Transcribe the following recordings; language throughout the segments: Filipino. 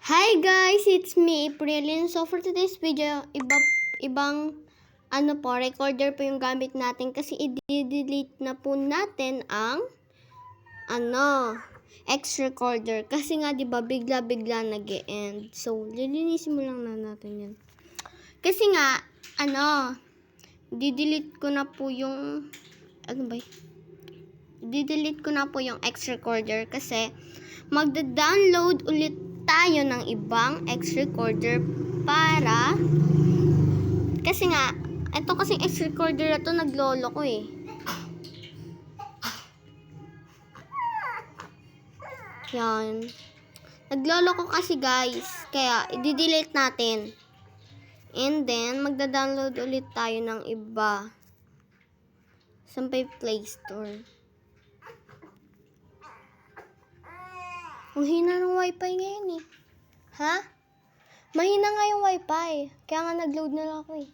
Hi guys, it's me, April. So for today's video, ibang recorder po yung gamit natin kasi i-delete na po natin ang X recorder kasi nga 'di ba bigla-bigla nag-e-end. So lilinisin mo lang na natin 'yan. Kasi nga di-delete ko na po yung di-delete ko na po yung X recorder kasi magda-download ulit tayo ng ibang X recorder para kasi nga ito kasing X recorder na to naglolo ko eh. Yan. Naglolo ko kasi guys. Kaya i-delete natin. And then magda-download ulit tayo ng iba. Sa Play Store. Ang hina ng wifi ngayon eh. Ha? Mahina nga yung wifi. Kaya nga nag-load na lang ako eh.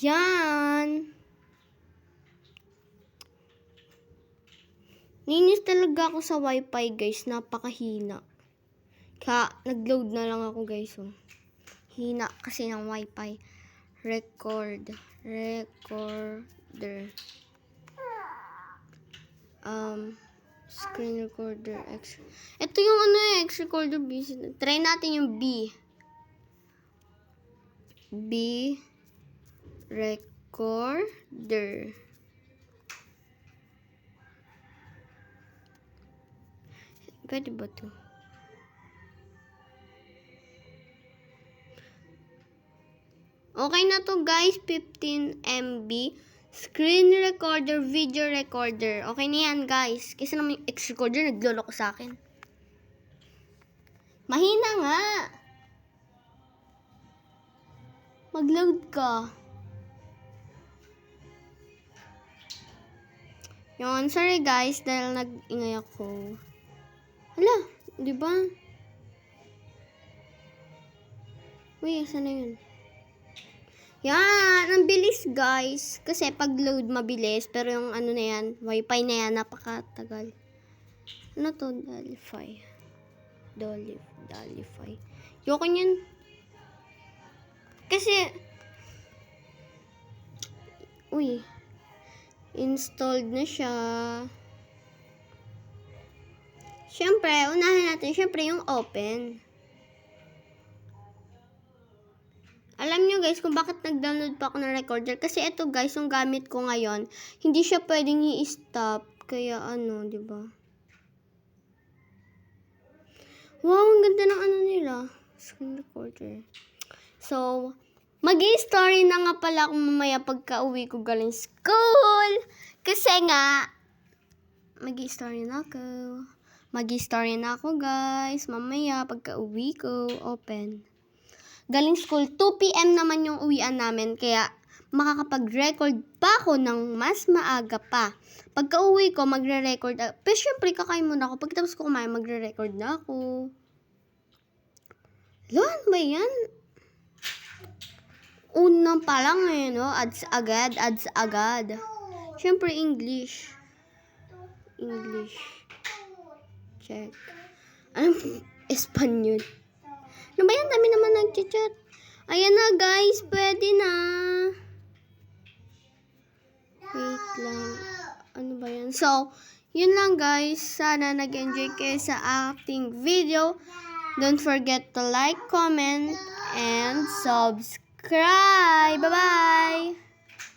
Yan. Ninis talaga ako sa wifi guys. Napakahina. Kaya nag-load na lang ako guys. Oh. Hina kasi ng wifi. Recorder. Screen recorder X. Ito yung X recorder B. Try natin yung B. B recorder. Pwede ba ito? Okay na to guys. 15 MB. Screen recorder, video recorder. Okay na yan, guys. Kasi naman yung X recorder, naglolo ko sa akin. Mahina nga. Mag-load ka. Yun, sorry guys, dahil nag-ingay ako. Hala, di ba? Uy, saan na yun? Yan, ang bilis guys. Kasi pag load mabilis, pero yung na yan, wifi na yan, napakatagal. Ano to? Dolify. Yoko yan. Kasi, installed na siya. Siyempre, unahin natin, yung open. Alam nyo guys kung bakit nag-download pa ako ng recorder. Kasi ito guys, yung gamit ko ngayon, hindi siya pwedeng i-stop. Kaya di ba? Wow, ang ganda ng nila. Screen recorder. So, mag-i-story na nga pala ako mamaya pagka-uwi ko galing school. Kasi nga, mag-i-story na ako guys. Mamaya pagka-uwi ko, open. Galing school, 2 PM naman yung uwian namin, kaya makakapag-record pa ako ng mas maaga pa. Pagka uwi ko, magre-record. Pero syempre, kakain muna ako. Pagkatapos ko kumain, magre-record na ako. Ano ba yan? Unang pa lang no? Ads agad. Syempre, English. Check. Espanyol. Ano ba yan? Dami naman nag-chat. Ayan na guys. Pwede na. Wait lang. Ano ba yan? So, yun lang guys. Sana nag-enjoy kayo sa ating video. Don't forget to like, comment, and subscribe. Bye-bye!